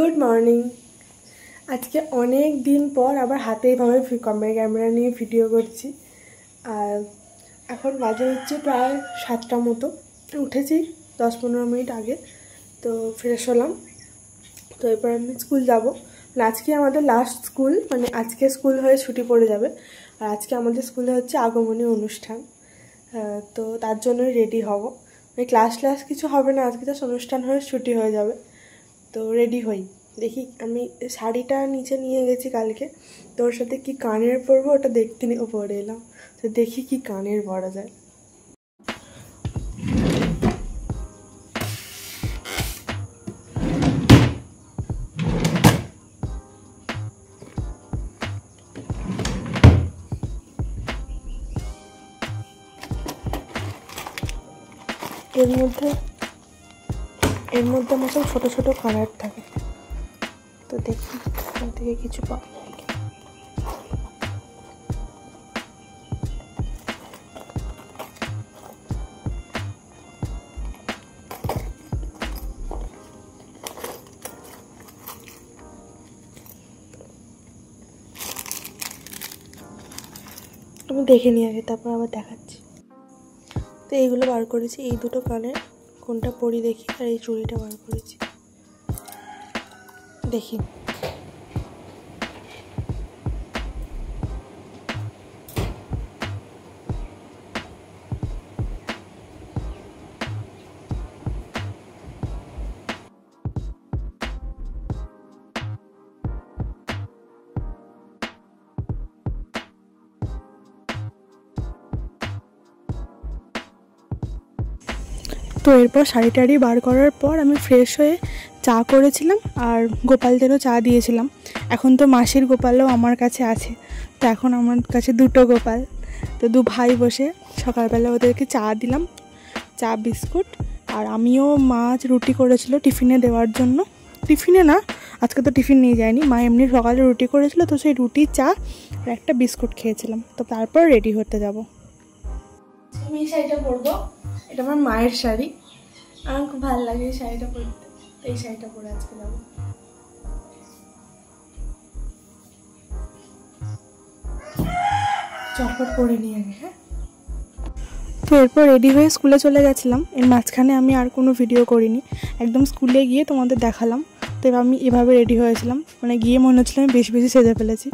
Good morning. আজকে অনেক দিন পর আবার হাতে এইভাবে ক্যামেরা নিয়ে ভিডিও করছি। আর এখন বাজে হচ্ছে প্রায় 7টা মতো। উঠেছি 10-15 মিনিট আগে, তো ফ্রেশ হলাম। তো এরপর আমি স্কুল যাব। আজকে আমাদের লাস্ট স্কুল, মানে আজকে স্কুল হয়ে ছুটি পড়ে যাবে। আর আজকে আমাদের স্কুলে হচ্ছে আগমনী অনুষ্ঠান, তো তার জন্যই রেডি হব। ক্লাস কিছু হবে না, আজকে জাস্ট অনুষ্ঠান হয়ে ছুটি হয়ে যাবে। তো রেডি হই, দেখি আমি শাড়িটা নিচে নিয়ে গেছি কালকে, তো ওর সাথে কী কানের পরবো ওটা দেখতে নিয়ে পরে এলাম। তো দেখি কি কানের পরা যায়। এর মধ্যে আমার সব ছোটো ছোটো কালার থাকে, তো দেখি ওখান থেকে কিছু পাবো। তুমি দেখে নিয়ে আগে, তারপর আবার দেখাচ্ছি। তো এইগুলো বার করেছি, এই দুটো কানের কোনটা পরি দেখি, আর এই চুড়িটা বার করেছি দেখি। তো এরপর শাড়ি টাড়ি বার করার পর আমি ফ্রেশ হয়ে চা করেছিলাম, আর গোপালদেরও চা দিয়েছিলাম। এখন তো মাসির গোপালও আমার কাছে আছে, তো এখন আমার কাছে দুটো গোপাল। তো দু ভাই বসে সকালবেলা ওদেরকে চা দিলাম, চা বিস্কুট। আর আমিও মাছ রুটি করেছিল টিফিনে দেওয়ার জন্য। টিফিনে না, আজকে তো টিফিন নিয়ে যায়নি, মা এমনি সকালে রুটি করেছিল, তো সেই রুটি চা আর একটা বিস্কুট খেয়েছিলাম। তো তারপর রেডি হতে যাব। আমি এই শাড়িটা পরবো, এটা আমার মায়ের শাড়ি, আমার খুব ভালো লাগে এই শাড়িটা পরতে। এই শাড়িটা পরে আজকে যাবো। চটপট পরে নিয়ে আগে। হ্যাঁ, তো এরপর রেডি হয়ে স্কুলে চলে গেছিলাম। এর মাঝখানে আমি আর কোনো ভিডিও করিনি, একদম স্কুলে গিয়ে তোমাদের দেখালাম। তো আমি এভাবে রেডি হয়েছিলাম, মানে গিয়ে মনে হচ্ছিল আমি বেশি বেশি সেজে ফেলেছি।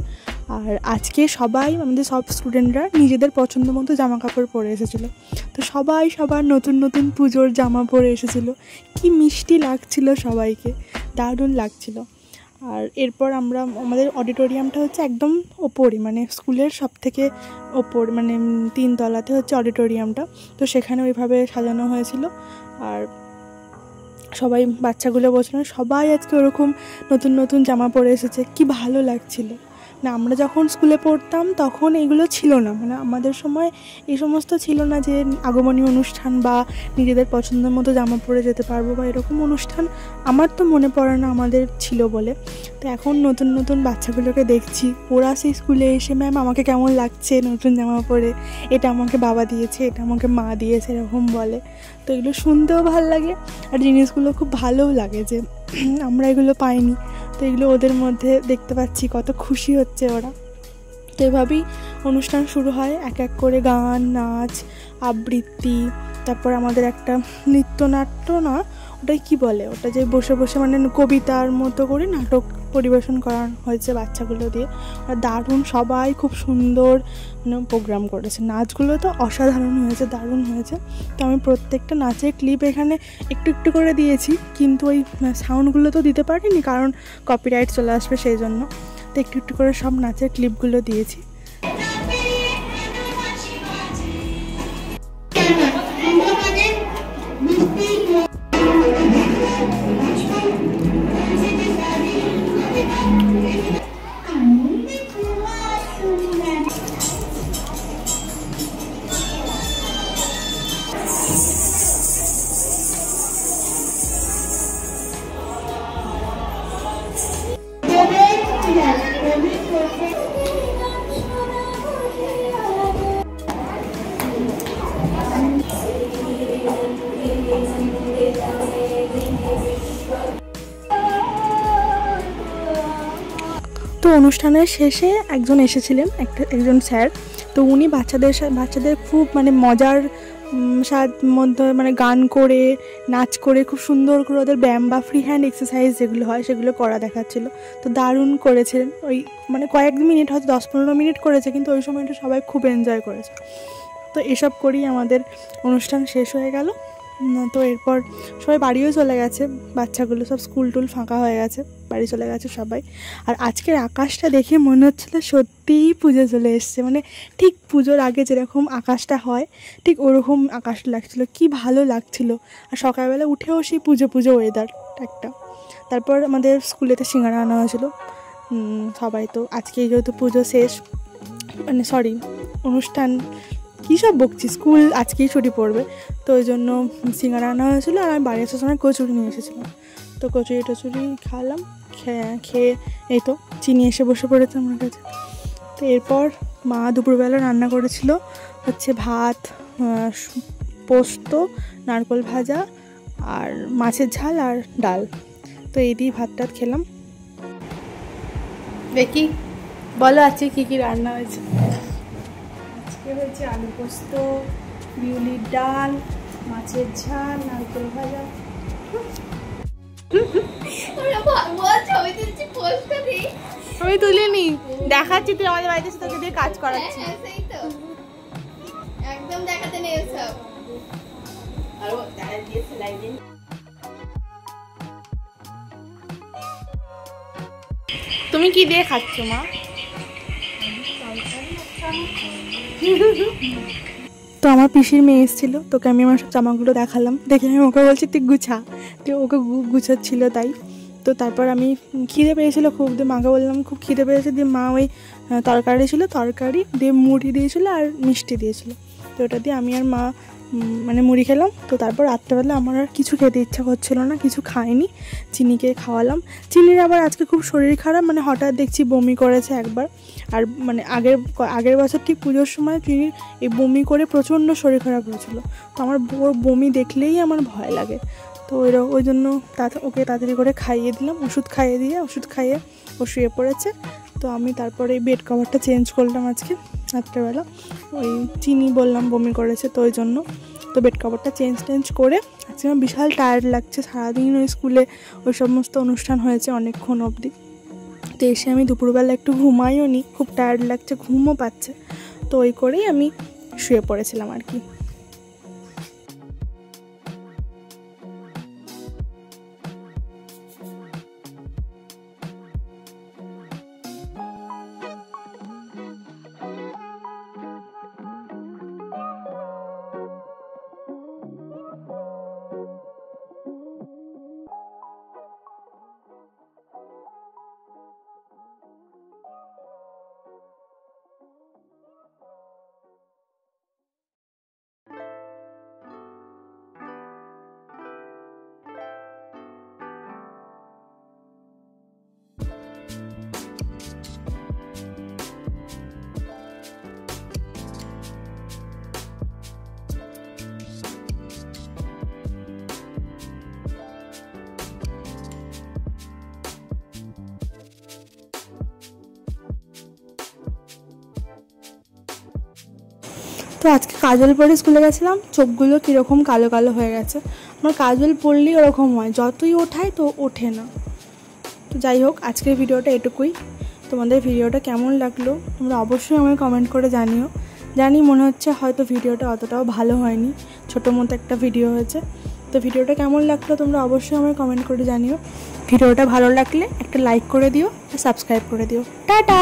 আর আজকে সবাই, আমাদের সব স্টুডেন্টরা নিজেদের পছন্দ মতো জামা কাপড় পরে এসেছিলো। তো সবাই সবার নতুন নতুন পুজোর জামা পরে এসেছিলো, কি মিষ্টি লাগছিল সবাইকে, দারুণ লাগছিল। আর এরপর আমাদের অডিটোরিয়ামটা হচ্ছে একদম ওপরে, মানে স্কুলের সব থেকে ওপর, মানে 3 তলাতে হচ্ছে অডিটোরিয়ামটা। তো সেখানে ওইভাবে সাজানো হয়েছিল। আর সবাই বাচ্চাগুলো বসে, সবাই আজকে ওরকম নতুন নতুন জামা পরে এসেছে, কি ভালো লাগছিল না। আমরা যখন স্কুলে পড়তাম তখন এগুলো ছিল না, মানে আমাদের সময় এই সমস্ত ছিল না যে আগমনী অনুষ্ঠান বা নিজেদের পছন্দের মতো জামা পরে যেতে পারবো বা এরকম অনুষ্ঠান আমার তো মনে পড়ে না আমাদের ছিল বলে। তো এখন নতুন নতুন বাচ্চাগুলোকে দেখছি, ওরা সেই স্কুলে এসে ম্যাম আমাকে কেমন লাগছে নতুন জামা পরে, এটা আমাকে বাবা দিয়েছে, এটা আমাকে মা দিয়েছে, এরকম বলে। তো এগুলো শুনতেও ভালো লাগে, আর জিনিসগুলো খুব ভালোও লাগে যে আমরা এগুলো পাইনি। তো এগুলো ওদের মধ্যে দেখতে পাচ্ছি, কত খুশি হচ্ছে ওরা। তো এভাবেই অনুষ্ঠান শুরু হয়, এক এক করে গান, নাচ, আবৃত্তি, তারপর আমাদের একটা নৃত্যনাট্য না, ওটাই কি বলে, ওটা যে বসে বসে মানে কবিতার মতো করে নাটক পরিবেশন করা হয়েছে বাচ্চাগুলো দিয়ে। আর দারুণ, সবাই খুব সুন্দর প্রোগ্রাম করেছে, নাচগুলো তো অসাধারণ হয়েছে, দারুণ হয়েছে। তো আমি প্রত্যেকটা নাচের ক্লিপ এখানে একটু একটু করে দিয়েছি, কিন্তু ওই সাউন্ডগুলো তো দিতে পারিনি, কারণ কপিরাইট চলে আসবে সেই জন্য। তো একটু একটু করে সব নাচের ক্লিপগুলো দিয়েছি। অনুষ্ঠানের শেষে একজন এসেছিলেন, একজন স্যার। তো উনি বাচ্চাদের খুব মানে মজার মধ্যে মানে গান করে নাচ করে খুব সুন্দর করে ওদের ব্যায়াম বা ফ্রি হ্যান্ড এক্সারসাইজ যেগুলো হয় সেগুলো করা দেখাচ্ছিলো। তো দারুণ করেছিলেন। ওই মানে কয়েক মিনিট, হয়তো 10-15 মিনিট করেছে, কিন্তু ওই সময়টা সবাই খুব এনজয় করেছে। তো এসব করেই আমাদের অনুষ্ঠান শেষ হয়ে গেল। তো এরপর সবাই বাড়িও চলে গেছে, বাচ্চাগুলো সব স্কুল টুল ফাঁকা হয়ে গেছে, বাড়ি চলে গেছে সবাই। আর আজকের আকাশটা দেখে মনে হচ্ছিলো সত্যিই পুজো চলে এসছে, মানে ঠিক পুজোর আগে যেরকম আকাশটা হয় ঠিক ওরকম আকাশটা লাগছিলো, কি ভালো লাগছিলো। আর সকালবেলা উঠেও সেই পুজো ওয়েদার একটা। তারপর আমাদের স্কুলেতে সিঙ্গারা আনা হয়েছিলো সবাই। তো আজকে যেহেতু পুজো শেষ, মানে সরি অনুষ্ঠান, কী সব বকছি, স্কুল আজকেই ছুটি পড়বে, তো ওই জন্য সিঙ্গারা আনা হয়েছিলো। আর আমি বাড়ি আসার সময় কচুরি নিয়ে এসেছিলাম, তো কচুরি খাওয়ালাম। খেয়ে এই তো চিনি এসে বসে পড়েছে আমার কাছে। তো এরপর মা দুপুরবেলা রান্না করেছিল হচ্ছে ভাত, পোস্ত, নারকোল ভাজা আর মাছের ঝাল আর ডাল। তো এই দিয়ে ভাত টাত খেলাম। দেখি বলো আজকে কী কী রান্না হয়েছে। আজকে হয়েছে আলু পোস্ত, বিউলির ডাল, মাছের ঝাল, নারকেল ভাজা। আমি তুলিনি, দেখাচ্ছি, তুই আমাদের বাড়িতে তোকে দিয়ে কাজ করাচ্ছি। একদম দেখাতে নেই সব। তুমি কি দিয়ে খাচ্ছ মা? তো আমার পিসির মেয়ে এসেছিলো, তোকে আমি আমার সব জামাগুলো দেখালাম, দেখে আমি ওকে বলছি তুই গুছা, তো ওকে গুছাচ্ছিলো তাই। তো তারপর আমি খিদে পেয়েছিলো খুব, দিয়ে মাকে বললাম খুব খিদে পেয়েছে, দিয়ে মা ওই তরকারি দিয়ে মুড়ি দিয়েছিলো আর মিষ্টি দিয়েছিলো। তো ওটা দিয়ে আমি আর মা মানে মুড়ি খেলাম। তো তারপর রাত্রেবেলা আমার আর কিছু খেতে ইচ্ছা করছিল না, কিছু খাইনি, চিনিকে খাওয়ালাম। চিনির আবার আজকে খুব শরীর খারাপ, মানে হঠাৎ দেখছি বমি করেছে একবার। আর মানে আগের বছর ঠিক পুজোর সময় চিনির এই বমি করে প্রচণ্ড শরীর খারাপ হয়েছিল। তো আমার ওর বমি দেখলেই আমার ভয় লাগে। তো ওই জন্য ওকে তাড়াতাড়ি করে খাইয়ে দিলাম, ওষুধ খাইয়ে ও শুয়ে পড়েছে। তো আমি তারপরে বেড কভারটা চেঞ্জ করলাম আজকে রাত্রেবেলা, ওই চিনি বললাম বমি করেছে তো ওই জন্য। তো বেড কভারটা চেঞ্জ করে আজকে আমার বিশাল টায়ার্ড লাগছে, সারাদিন ওই স্কুলে ওই সমস্ত অনুষ্ঠান হয়েছে অনেকক্ষণ অবধি। তো এসে আমি দুপুরবেলা একটু ঘুমাইও নি, খুব টায়ার্ড লাগছে, ঘুমও পাচ্ছে। তো ওই করেই আমি শুয়ে পড়েছিলাম আর কি। তো আজকে কাজল পরে স্কুলে গেছিলাম, চোখগুলো কীরকম কালো কালো হয়ে গেছে। আমার কাজল পরলেই ওরকম হয়, যতই ওঠায় তো ওঠে না। তো যাই হোক, আজকের ভিডিওটা এটুকুই। তোমাদের ভিডিওটা কেমন লাগলো তোমরা অবশ্যই আমাকে কমেন্ট করে জানিও। জানি মনে হচ্ছে হয়তো ভিডিওটা অতটাও ভালো হয়নি, ছোটো মতো একটা ভিডিও হয়েছে। তো ভিডিওটা কেমন লাগলো তোমরা অবশ্যই আমাকে কমেন্ট করে জানিও। ভিডিওটা ভালো লাগলে একটা লাইক করে দিও, সাবস্ক্রাইব করে দিও। টাটা।